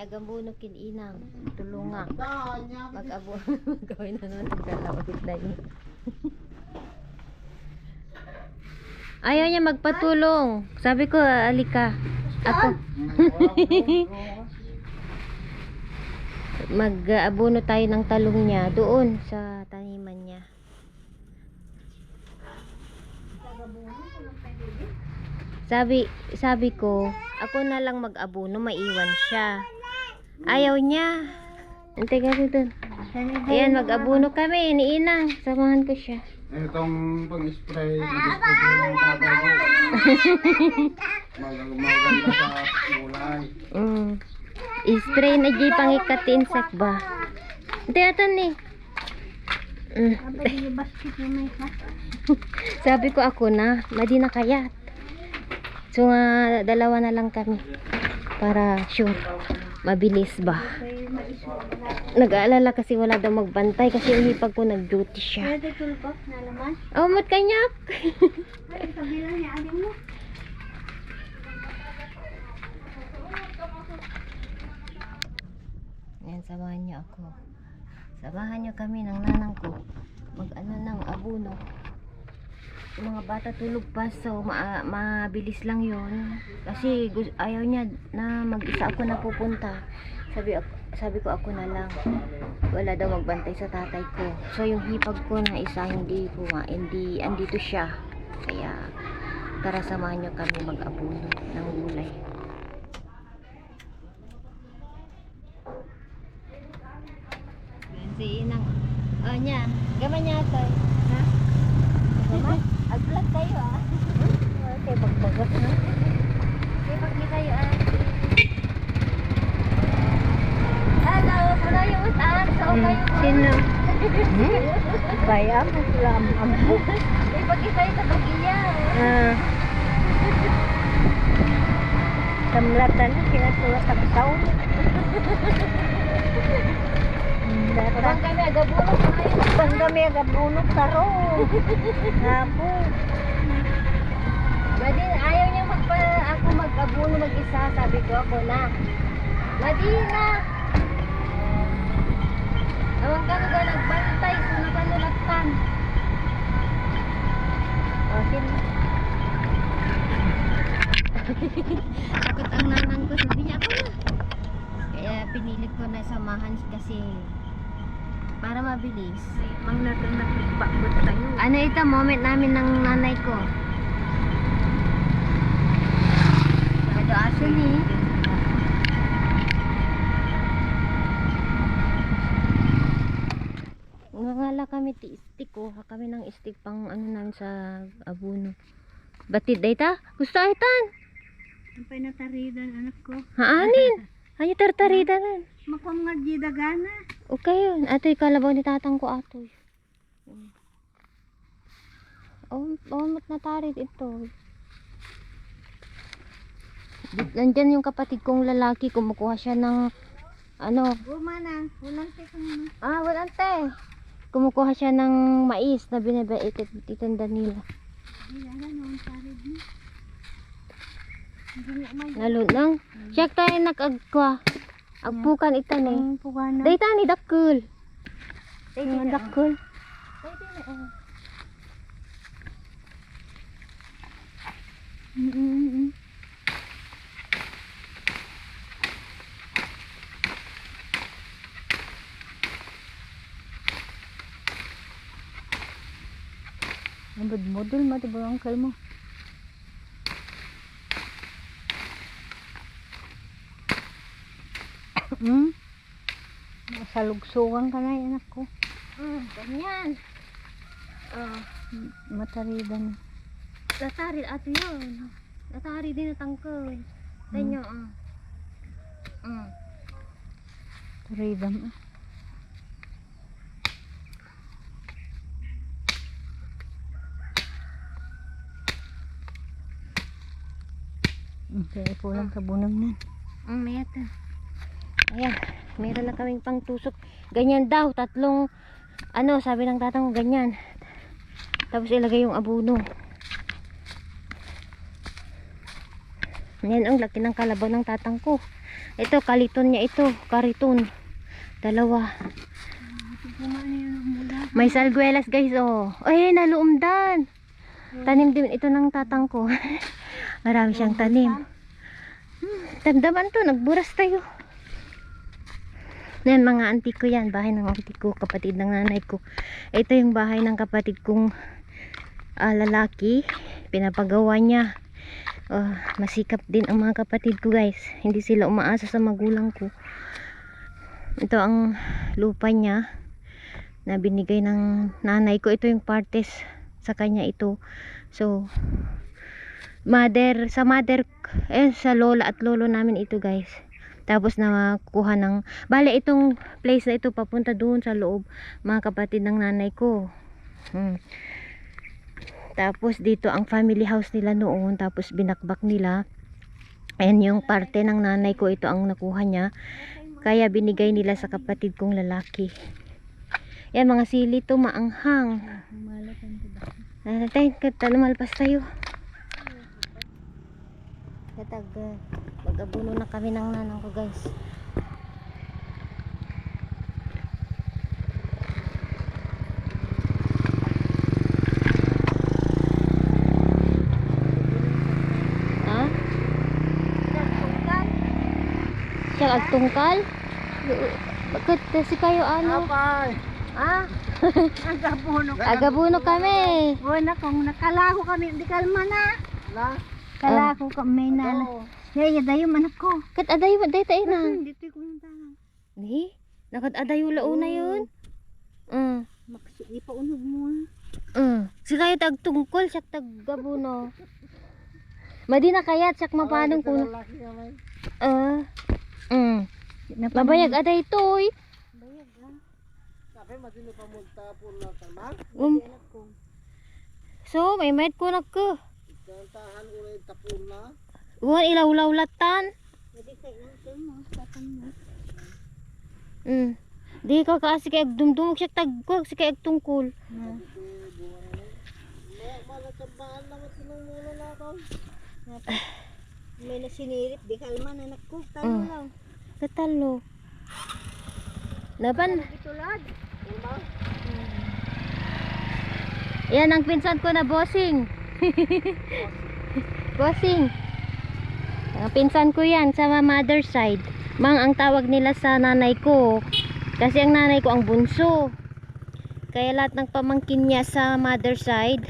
agambuno kin inang. Tulunga. Mag-abo. Gawin na naman dalawa ulit dahil. Ayaw niya magpatulong. Sabi ko, alika. Ako. Mag-abono tayo ng talong niya doon sa taniman niya. Sabi ko, ako na lang mag-abono, maiwan siya. Ayaw niya. Antay ka dito. Ayan, mag-abono kami, iniinang. Samahan ko siya. Itong pang-spray, mag-spray ng tatay ko. Maganda sa gulay. I-spray na di pangikat insect ba? Ito atan ni. Sabi ko ako na, madi na kayat. So nga, dalawa na lang kami. Para sure, mabilis ba? Nag-aalala kasi wala daw magbantay kasi umipag ko nag-duty siya. Oh, mat kanyak. Yan, samahan niyo ako. Samahan niyo kami ng nanang ko. Mag-ano ng abono. Yung mga bata tulog pa, so mabilis lang yon. Kasi ayaw niya na mag-isa ako na pupunta. Sabi ko ako na lang. Wala daw magbantay sa tatay ko. So yung hipag ko na isa hindi andito siya. Kaya tara samahan niyo kami mag-abono ng gulay. Si Inang. Oh niya, gaman niya ito. Ha? Gaman? Aglat kayo ah. Okay, bagbagas na. Okay, pagli kayo ah. Hello, muna yung utaan. So kayo. Sino? Bayam, ampo. Okay, pagli kayo sa bagiya. Kamlatan na, kinatuwa sa kasaw. Bang kami agabunok tayo. Bang kami agabunok taro. Hapo. Madi, ayaw niya ako mag-abuno mag-isa. Sabi ko ako na. Madi na. Awang kami ko nagbantay. Suna panulatan. Okay na. Takot ang nanang ko. Sabi niya ako na. Kaya pinilit ko na samahan kasi para mabilis. Mang natin nagbakbot tayo. Ano ito, moment namin ng nanay ko. Ado aso ni. Ngangala kami ti stick ko. Kami ng stick pang ano namin sa abono. Batid day ta? Gusto ay tan? Ang pinataridan anak ko. Haanin? Ay tartaridan. Makuha mga gidagana. Okay yun. Ato'y kalabaw ni tatang ko ato'y. Mat natarid ito. Nandyan yung kapatid kong lalaki. Kumukuha siya ng ano. Gumana. Walang tekong. Walang te. Kumukuha siya ng mais na binibaitinda nila. Nalunang. Siya tayo nag-agkwa. Agpukan ita ni. Dayta ni dakul. Dayta dakul. Ang model mati barangkay mo. Masalugsugan ka na anak ko. Ganyan. Mataridan. Tatarid ato yun. Tatarid din na tangkol. Tanyo. Taridan. Kaya kulang sa bunang nan. Mayata. Ayan, meron na kaming pangtusok. Ganyan daw, tatlong ano, sabi ng tatang ko ganyan. Tapos ilagay yung abono. Yan ang laki ng kalabaw ng tatang ko. Ito, kaliton niya ito. Kariton. Dalawa. May salguelas guys, oh. Ay, naluumdan. Tanim din ito ng tatang ko. Marami siyang tanim. Damdaman to, nagburas tayo. Yan, mga auntie ko yan. Bahay ng auntie ko, kapatid ng nanay ko. Ito yung bahay ng kapatid kong lalaki. Pinapagawa niya. Masikap din ang mga kapatid ko guys. Hindi sila umaasa sa magulang ko. Ito ang lupa niya na binigay ng nanay ko. Ito yung partes sa kanya ito. So sa lola at lolo namin ito guys. Tapos nakuha ng itong place na ito papunta doon sa loob, mga kapatid ng nanay ko. Tapos dito ang family house nila noon. Tapos binakbak nila. Ayan yung parte ng nanay ko. Ito ang nakuha niya. Kaya binigay nila sa kapatid kong lalaki. Yan, mga sili to, maanghang. Lumalpas tayo. Mag-abuno na kami ng nanang ko guys. Siya agtungkal? Bakit si kayo ano? Apay! Agabuno kami. Wala kung nakalaho kami, di kalma na. Kalaho kami na. Yaya dayo manak ko. Kat adayo tayo na. Dito ko yung tangan. Ni, nakad adayo launa yun. Di pa unog mo. Si kayo tagtungkol, siya tagabuno. Madi na kayat, siya mapanong kuno. Mabayag aday toy. Bayag ha. Sabi masino pa multa po na tamang. So, may mayat ko na ko. Kantahan ulit tapon na. Uwan ilaw-law latan. Hindi kayo yung mo. Tatang mo. Di ka kasi kay agdumdumog siya tagkog, si kay agtungkol. Malatabahan naman sinumulo na ako. May nasinirip, di kalma na anak ko. Talo lang. Katalo. Laban. Itulad. Yan ang pinsan ko na bossing. Bossing. Ang pinsan ko yan sa mother side. Mang ang tawag nila sa nanay ko. Kasi ang nanay ko ang bunso. Kaya lahat ng pamangkin niya sa mother side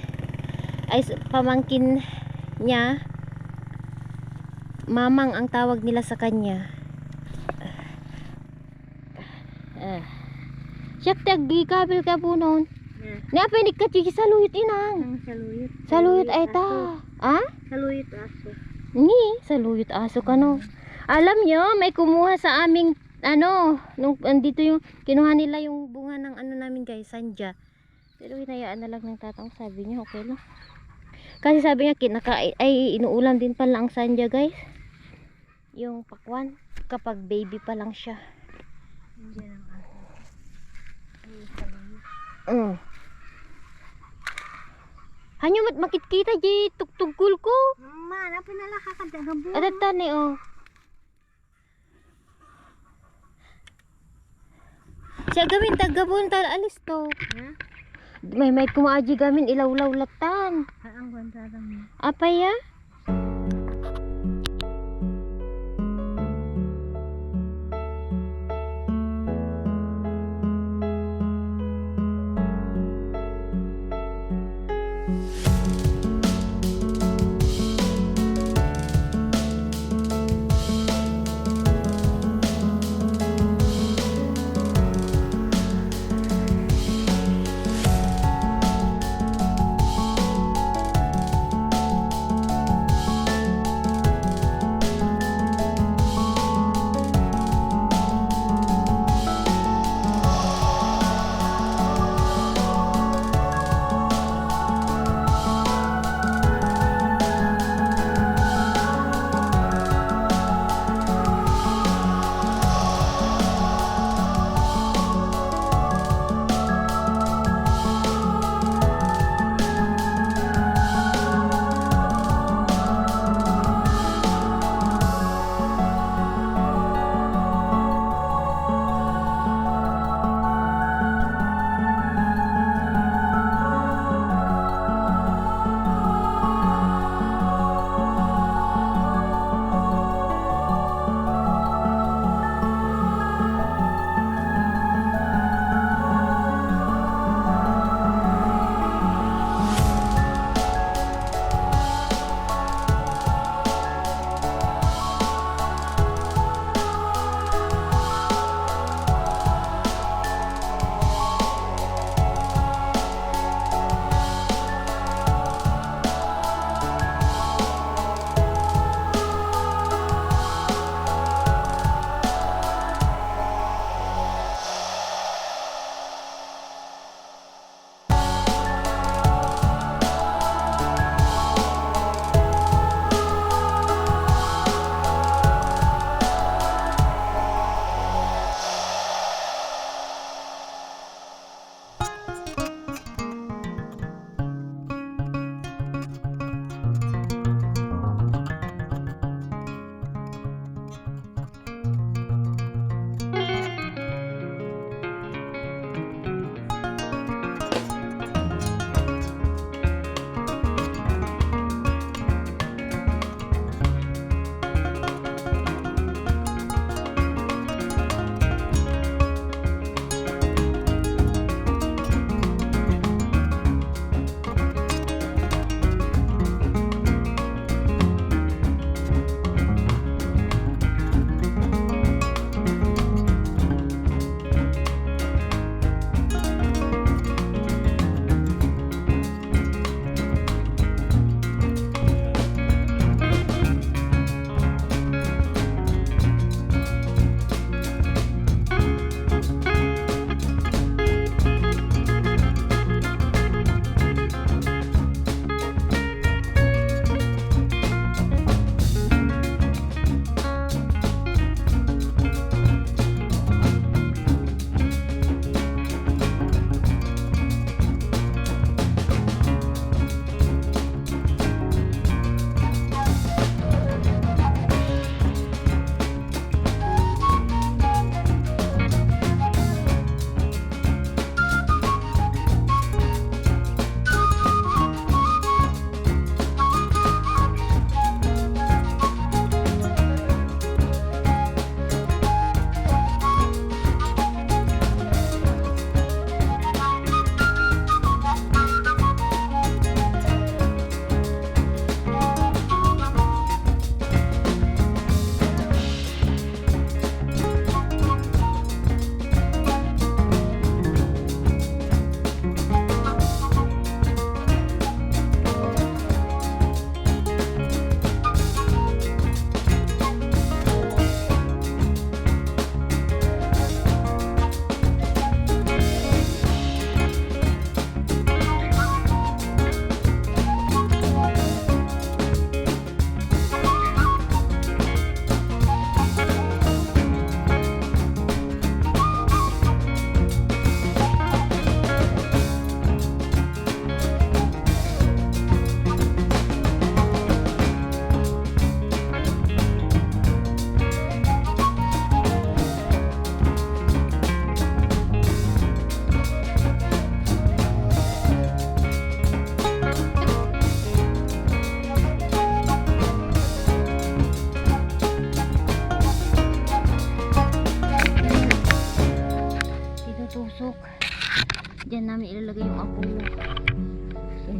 ay pamangkin niya. Mamang ang tawag nila sa kanya. Siya tagikabil ka po noon. Niapa ni ka chiki saluyot inang. Ang saluyot. Saluyot ay ta. Saluyot aso. Ni, saluyot aso ka no. Alam nyo, may kumuha sa aming nung andito yung kinuha nila yung bunga ng namin guys, sanja. Pero hinayaan na lang ng tatang, sabi niya okay lang. Kasi sabi niya ay inuulam din pala ang sanja guys. Yung pakwan kapag baby pa lang siya. Hanyo makikita di tugtugkul ko. Ma, na pinala ka kadagabu. Adat tani Siya gamin tagabon tal alis to. May kumaaji gamin ilaw-law latan. Ang kwenta mo. Apa ya?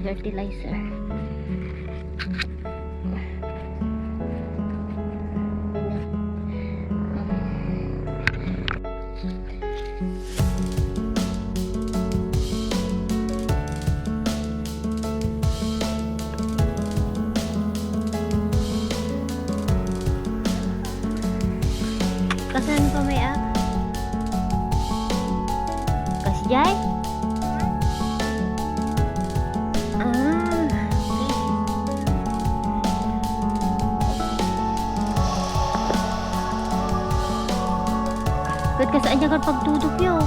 fertilizer. Kasan pa may Kasjay? Kat kasaan jagar pagtudok yo.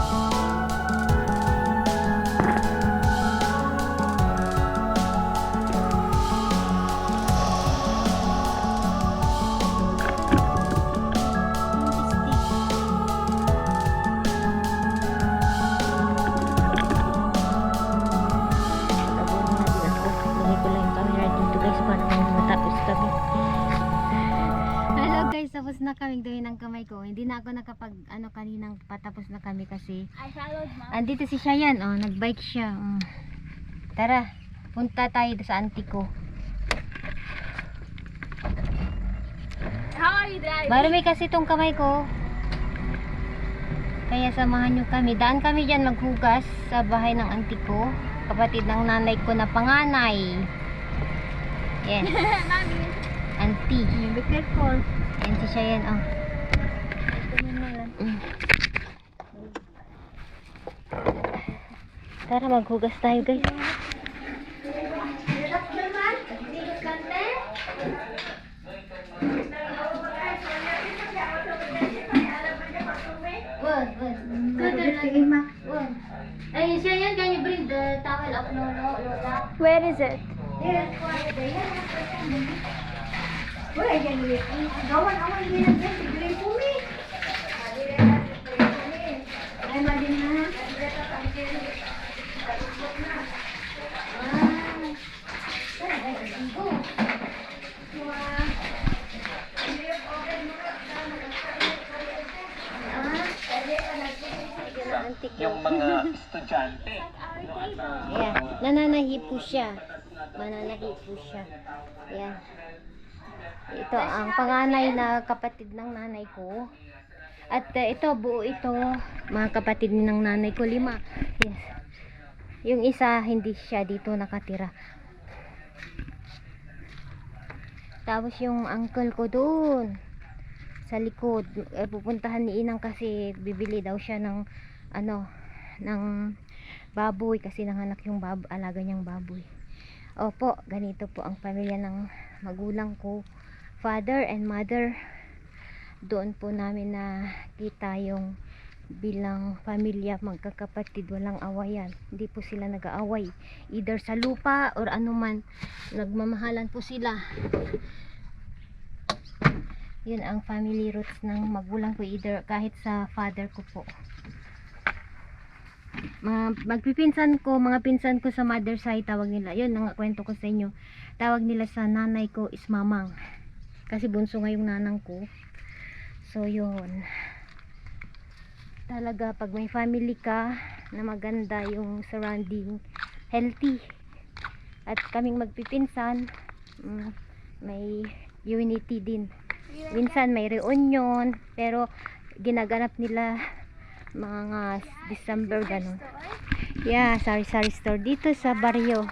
Hello guys, tapos na kaming gawin ng kamay ko. Hindi na ako nakapag kaninang patapos na kami kasi andito si Shayan, nagbike siya. Tara, punta tayo sa auntie ko. Marumi kasi tong kamay ko. Kaya samahan nyo kami. Daan kami dyan maghugas sa bahay ng auntie ko. Kapatid ng nanay ko na panganay. Yes. Auntie. Be careful. Yan si Shayan, Tara, maghugas tayo, guys. Ay, Shayan, can you bring the towel of Lola? Where is it? Yung mga estudyante. Yeah, nananahi po siya. Yan. Ito ang panganay na kapatid ng nanay ko. At ito, buo ito, mga kapatid ng nanay ko, 5. Yes. Yung isa, hindi siya dito nakatira. Tapos yung uncle ko doon sa likod, pupuntahan ni Inang kasi bibili daw siya ng ng baboy kasi nanganak yung alaga niyang baboy. Opo, ganito po ang pamilya ng magulang ko, father and mother. Doon po namin nakita yung bilang pamilya, magkakapatid, walang awayan. Hindi po sila nag-aaway either sa lupa or anuman, nagmamahalan po sila. Yun ang family roots ng magulang ko, either kahit sa father ko po. Mga pinsan ko sa mother side, tawag nila, yun ang kwento ko sa inyo, tawag nila sa nanay ko is mamang, kasi bunso nga yung nanang ko. So yun, talaga pag may family ka na maganda yung surrounding, healthy, at kaming magpipinsan, may unity din. Minsan may reunion, pero ginaganap nila mga December ganun. Yeah, sari-sari store dito sa baryo.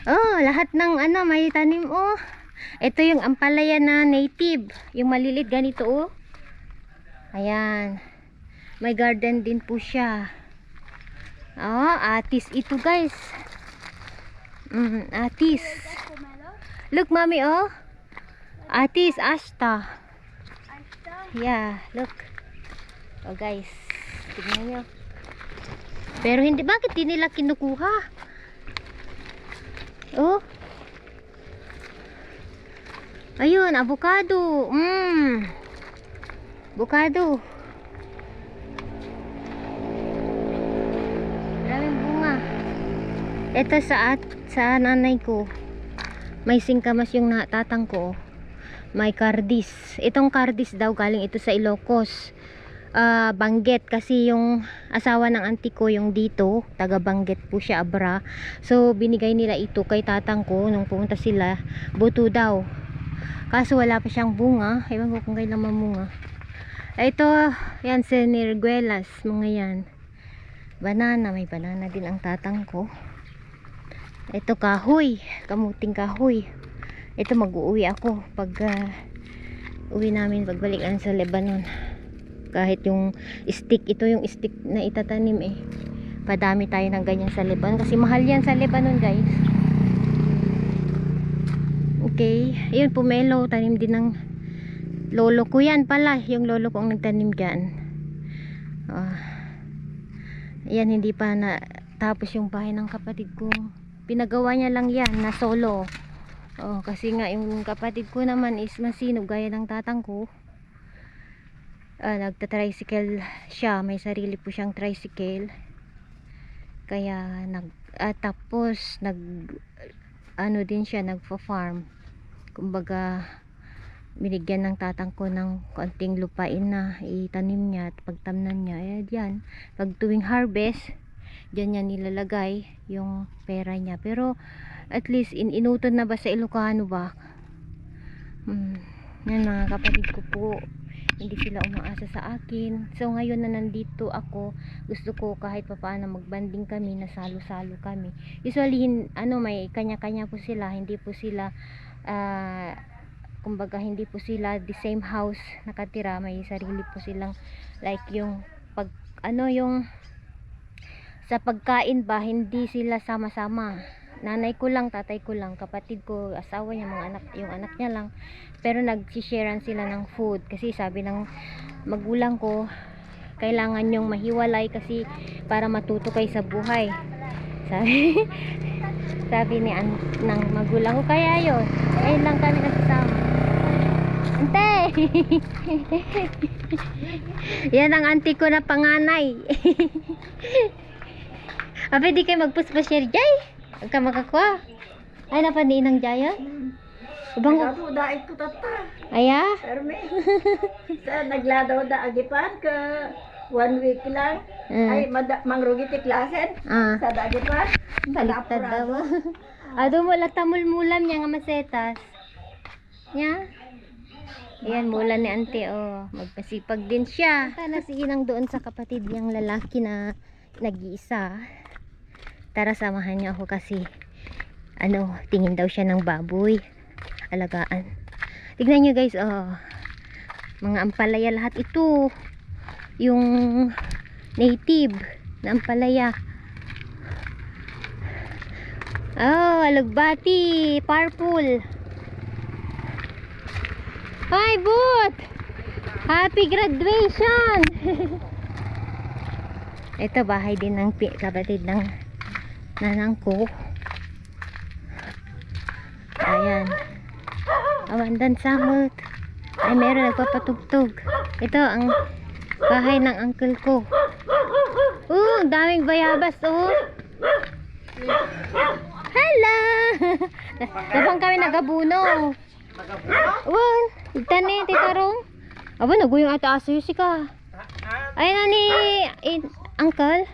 Oh, lahat ng may tanim. Ito yung ampalaya na native, yung malilit ganito. Ayan, may garden din po siya. Atis ito, guys. Atis. Look, mommy, Atis Ashta. Yeah, look. Guys, tignan nyo. Pero hindi, bakit di nila kinukuha? Ayun, avocado. Avocado. Maraming bunga. Ito sa nanay ko, may singkamas yung tatang ko. May kardis. Itong kardis daw galing ito sa Ilocos. Banggit, kasi yung asawa ng auntie ko yung dito, taga Banggit po siya, Abra. So binigay nila ito kay tatang ko nung pumunta sila. Buto daw, kaso wala pa siyang bunga, ewan ko kung kailan mamunga. Ito, yan, sinirguelas, mga yan. Banana, may banana din ang tatang ko. Ito kahoy, kamuting kahoy. Ito mag-uuwi ako pag uwi namin, pagbalik sa Lebanon. Kahit yung stick, ito yung stick na itatanim eh. Padami tayo ng ganyan sa Lebanon kasi mahal yan sa Lebanon, guys. Okay, yun, pomelo, tanim din ng lolo ko yan pala, yung lolo ko ang nagtanim dyan. Yan, hindi pa na tapos yung bahay ng kapatid ko. Pinagawa niya lang yan na solo. Kasi nga yung kapatid ko naman is masinog gaya ng tatang ko. Nagta-tricycle siya, may sarili po siyang tricycle. Kaya tapos din siya, nagfa-farm. Kumbaga binigyan ng tatang ko ng konting lupain na itanim niya at pagtamnan niya. Yan, pag tuwing harvest, diyan niya nilalagay yung pera niya. Pero at least inutod na ba sa Ilocano ba? Yan mga kapatid ko po, hindi sila umaasa sa akin. So ngayon na nandito ako, gusto ko kahit papaano magbanding kami, na salo-salo kami. Usually may kanya-kanya po sila, hindi po sila kumbaga hindi po sila the same house nakatira, may sarili po silang like yung yung sa pagkain ba, hindi sila sama-sama. Nanay ko lang, tatay ko lang, kapatid ko, asawa niya, yung anak niya lang. Pero nag-sharean sila ng food kasi sabi ng magulang ko, kailangan nyong mahiwalay kasi para matuto kayo sa buhay. Sabi ng magulang ko, kaya yun, ayun lang kami nagsasama. Ante! Yan ang auntie ko na panganay. Pwede kayo magpuspasyer, Jay? Huwag ka makakuha. Ay, napaniin ng Jaya? Ibang Ako daig ko tata. Aya? Perme. Sa nagladaw da agipan ka 1 week lang. Ay mangrugi ti klasen. Sa agipan. Baliktad daw. Ado mo tamul-mulam niya nga masetas. Nya? Ayan, mulan ni auntie, magpasipag din siya. Sana si Inang doon sa kapatid niyang lalaki na nag-iisa. Tara, samahan niya ako kasi tingin daw siya ng baboy, alagaan. Tignan niyo guys, mga ampalaya lahat ito, yung native na ampalaya. Alugbati, purple. Hi Boot, happy graduation. Ito bahay din ng kapatid ng nanang ko. Ayan, awandan samot. Ay, meron nagpapatugtog. Ito ang bahay ng uncle ko. Ang daming bayabas. Hello. Napang kami nagabuno. Tani titarong. Aba, naguyong ata aso si ka. Ay, nani uncle.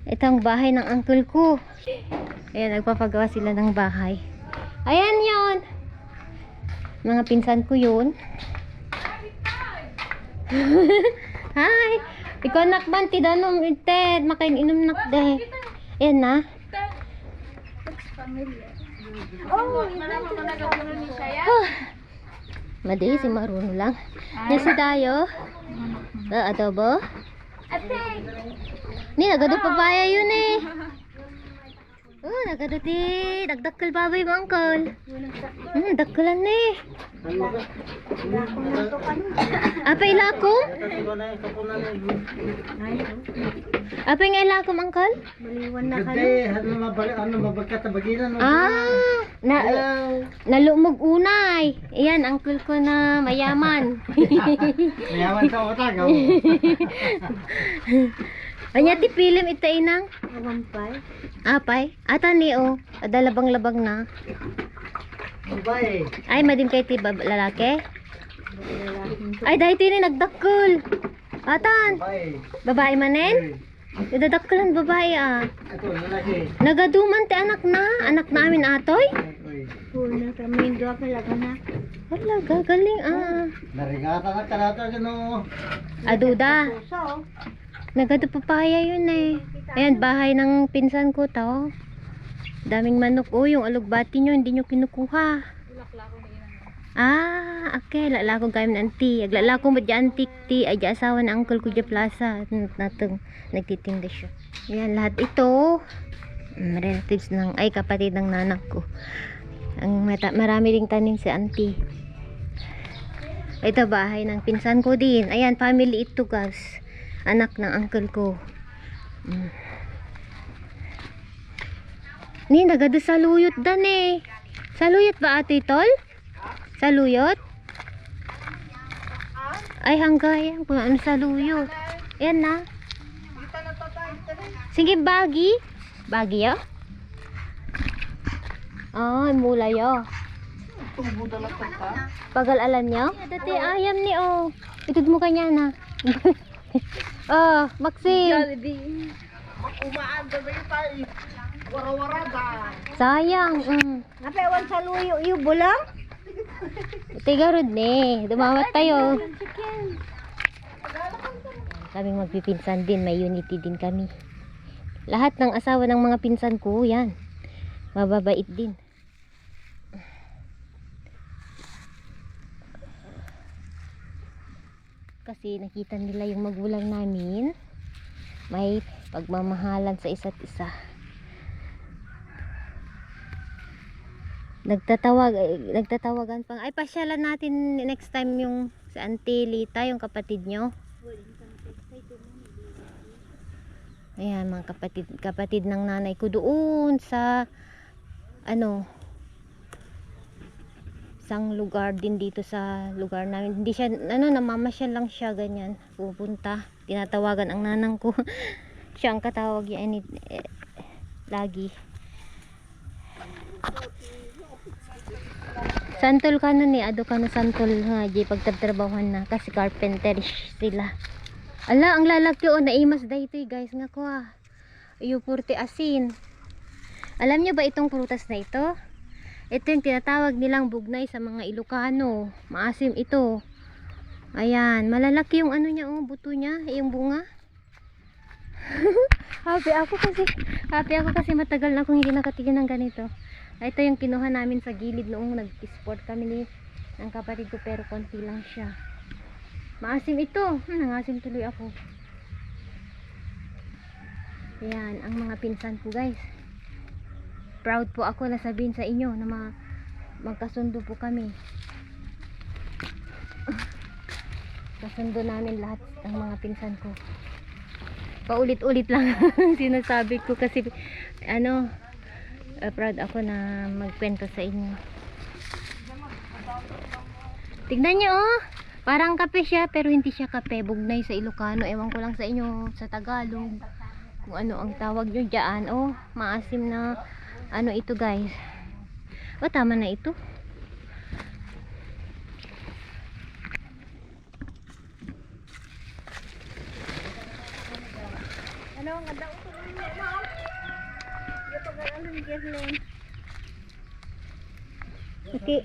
Itong bahay ng uncle ko. Ayan, nagpapagawa sila ng bahay. Ayan yon. Mga pinsan ko yun. Hi. Ikaw nakban ti danom ited. Makain inom nakde. Ayan na. Madi si Maruno lang. Nasi tayo. Adobo. Ni nagado papaya yun eh. Nagado ti dagdakkel baboy mo uncle. Dakkelan ni. Apa ilakom? Apa nga ilakom uncle? Baliwan na kayo. Nalumog unay. Iyan uncle ko na mayaman. Mayaman sa utang. Anya ti film ita inang? Awampay. Apay? Ata ni adalabang-labang na. Ampay. Ay madim kay ti lalaki? Ay dahil ti ni nagdakkel. Hatan. Babae manen? Idadakkelan babae ah. Ito, lalaki. Nagaduman ti anak na. Anak namin atoy. Puna kami doon ka na. Wala, gagaling ah. Narigata na karata no. Aduda. So, Nagado papaya yun eh. Ayan, bahay ng pinsan ko to. Daming manok. Oh, yung alugbati nyo, hindi nyo kinukuha. Ah, okay. Lalako kami ng auntie. Aglalako mo dyan antik ti. Ay, asawa na uncle ko dyan plaza. Natong nagtitinda siya. Ayan, lahat ito. Relatives ng, ay kapatid ng nanak ko. Marami ring tanim si auntie. Ito bahay ng pinsan ko din. Ayan, family ito guys. Anak ng uncle ko. Ni, nagado sa luyot dan eh. Sa luyot ba ate tol? Sa luyot? Ay, hanggayan kung ano sa luyot. Ayan na. Sige, bagi. Bagi yo? Oh, mula yo. Pagal-alan nyo? Dati ayam ni oh. Itod mo kanya na. Oh, Maxim. Umaan ba yung tayo? Wara-wara ba? Sayang. napewan sa luyo, yung bulang. Tigarod ni. Dumawat tayo. Kaming magpipinsan din. May unity din kami. Lahat ng asawa ng mga pinsan ko, yan. Mababait din. Kasi nakita nila yung magulang namin. May pagmamahalan sa isa't isa. Nagtatawagan pang, ay pasyalan natin next time yung sa Auntie Lita, yung kapatid nyo. Ayan, mga kapatid ng nanay ko doon sa ano, isang lugar din dito sa lugar namin. Hindi siya, namamasyal lang siya ganyan, pupunta, tinatawagan ang nanang ko. Siya ang katawag yan lagi. Santol ka na ni, ado ka na santol nga, di pagtatrabawan na, kasi carpenter sila. Ala, ang lalaki o, naimas dahito guys, nga ko ah. Ayupurte asin. Alam nyo ba itong prutas na ito? Ito yung tinatawag nilang bugnay sa mga Ilocano. Maasim ito. Ayan, malalaki yung ano niya, oh, buto niya, yung bunga. Happy ako kasi matagal na akong hindi nakatigil ng ganito. Ito yung kinuha namin sa gilid noong nag-sport kami ng kapatid ko, pero konti lang siya. Maasim ito. Nangasim tuloy ako. Yan, ang mga pinsan ko guys. Proud po ako na sabihin sa inyo na magkasundo po kami. Kasundo namin lahat ng mga pinsan ko. Paulit-ulit lang sinasabi ko kasi proud ako na magkwento sa inyo. Tignan nyo oh, parang kape siya pero hindi siya kape, bugnay sa Ilocano. Ewan ko lang sa inyo sa Tagalog kung ano ang tawag nyo dyan. Oh, maasim na ano ito guys. O tama na ito. Ano ang ganda ito niyo, ma'am? Yung pag-alam girlen. Okay.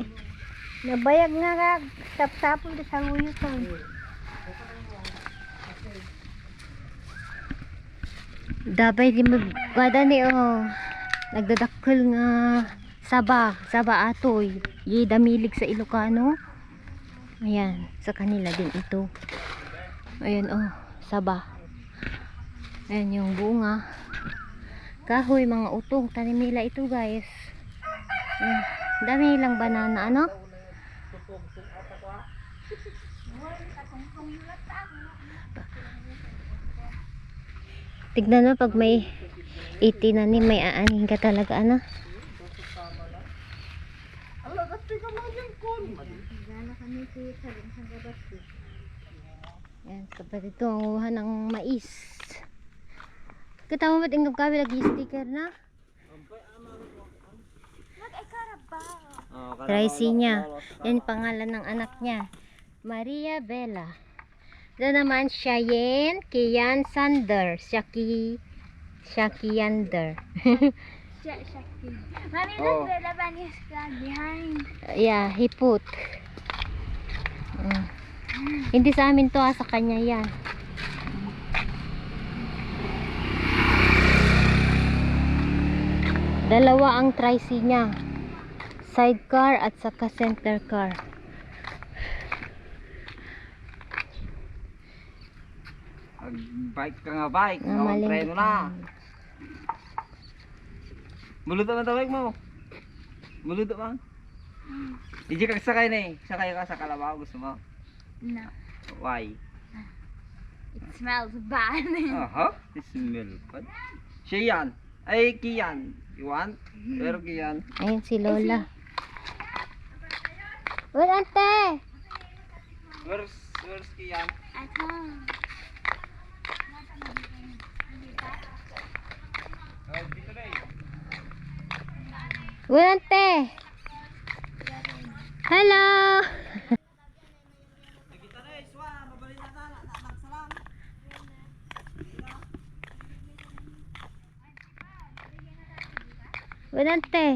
Nabayag nga ka, tap-tapon sa luyo to. Dabay di magwada ni oh. Nagdadakkel nga saba atoy. Yi damilig sa Ilocano. Ayan, sa kanila din ito. Ayan oh, saba. Ayan yung bunga. Kahoy, mga utong, tanim nila ito guys. Ayan, dami nilang banana, ano? Tignan mo pag may itinanim, may aaning ka talaga, ano? Yan, kapatid ko ang uha ng mais. Katama mo tingnan kami lagi sticker na. Tracy niya. Yan pangalan ng anak niya. Maria Bella. Ito naman, Cheyenne, Kian, Sander, Shaki Yander. Mommy, look, the Lebanese flag behind. Yeah, he put. Hindi sa amin to, sa kanya yan. Dalawa ang tri-C niya. Sidecar at saka center car. Bike ka nga, bike. Maling Preno na. Muluto man tawag mo. Muluto man. Hindi ka sakay na eh. Sakay ka sa kalabaw. Gusto mo? No, Why? it smells bad. Aha. It smell bad. Siya yan. Ay, Kian. You want? Pero Kian. Ayun si Lola. Well, ante! Where's Kian? At home. Dito na eh. Well, ante! Hello! Kita na eh. Swa. Mabalik na tala. Nagsalam. Well, ante!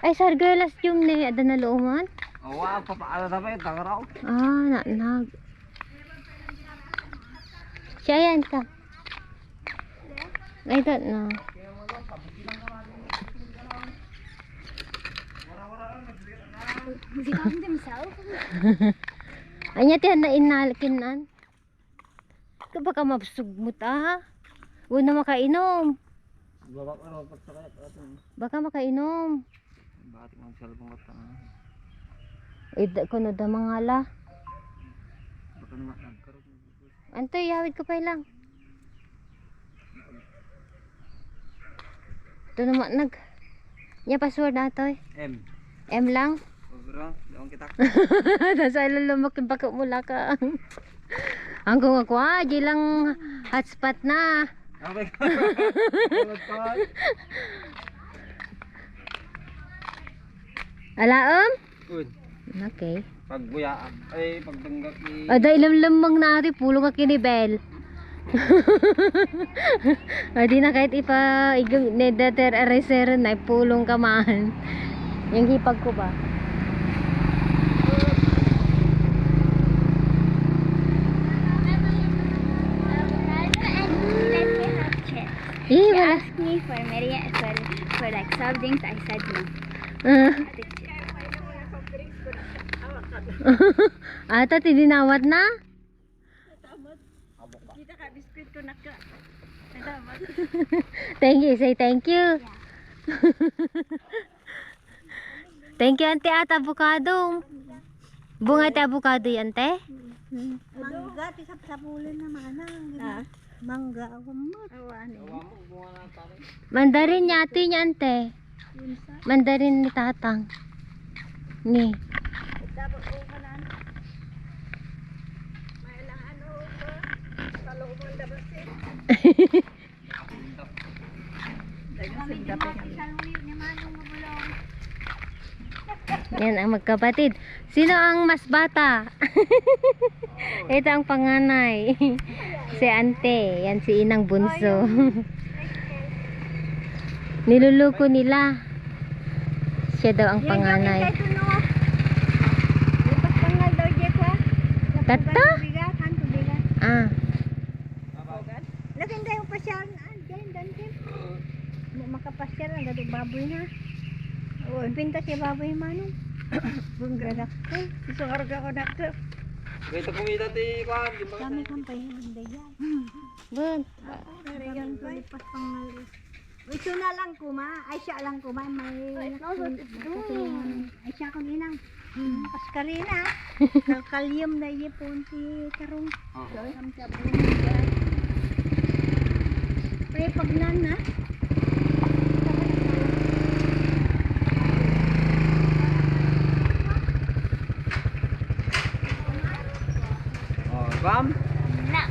Ay, sargalas yung ne. Ada na looman? Wow, papaala na ba yun? Tangaraw. Nag. Siya yan ka. I don't know. Is he talking to himself? Anya tiyan na inalkinan. Ka baka mabsugmut ah. Huwag na makainom. Baba ka na pagsakay. Baka makainom. Bakit magsalbong ka tanga? Ida ko na da mga la. Baka naman nagkaroon. Antoy, yawid ko pa lang. Ito naman nag. Nya password na to. M. M lang. Bro, daon kita. Nasa ilalim baka mula ka. Hanggang ako di lang hotspot na. Okay. Alaom? Good. Okay. Pagbuyaan. Ay, pagdanggak ni... Ada ilam-lamang na ati pulong ka kinibel. Adi na kahit ipa igang nedater eraser na pulong ka man. Yung hipag ko ba? He Wala. asked me for for like soft drinks. I said no. Ata tidinawat na? Kita ka biskuit ko naka. Thank you, say thank you. Thank you, ante at avocado. Bunga te avocado yan, te? Mangga ti sapsapulin na mana. Mangga awam mo. Awani. Mandarin niya ate niya, ante. Mandarin ni tatang. Ni. Dapat ko kanan. May lang ano ko. Sa loob ng dabasin. Yan ang magkapatid. Sino ang mas bata? Ito ang panganay. Si ante. Yan si inang bunso. Niluluko nila. Siya daw ang panganay. Tata? Ah. Lakin tayo pasyal. Diyan, dantin. Makapasyal ang gadong baboy na. O, pinta siya baboy manong. Bunggarak ko. Isang arga ko na ito. Ito kumita ti Kwan. Kami kampay ng dayan. Bun. Dayan ko. Lipas pang nalis. Ito na lang kuma. Ay siya lang kuma. May nakatulungan. Ay siya kong inang. Paskarina. Kalkalyum na ipon si Karong. Ang sabon niya. Pre pagnan na. Oh, Bam. No.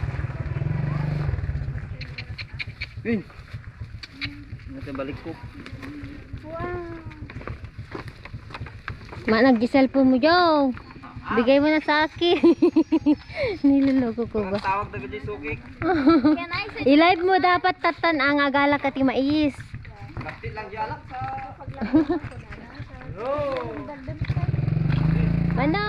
Yun. Ito balik ko. Wow. Ma nag-cellphone mo, Joe. Bigay mo na sa akin. Niloloko ko ba? Tawag na ganyan suki. Can I sit? I-live mo dapat tatan ang agala kati mais. Kapit lang jalak sa... Ano?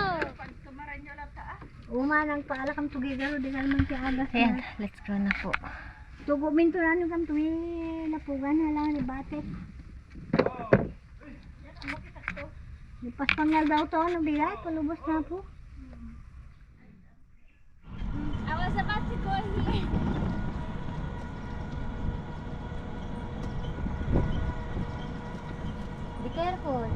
Umanang paala kang tugigaro, di ka naman siya agas. Ayan, let's go na po. Tugo minto na nyo kang tuwi, napugan na lang ni batet. Lipas pangal daw to, nabigay, palubos na po. I was about to go here. Be careful.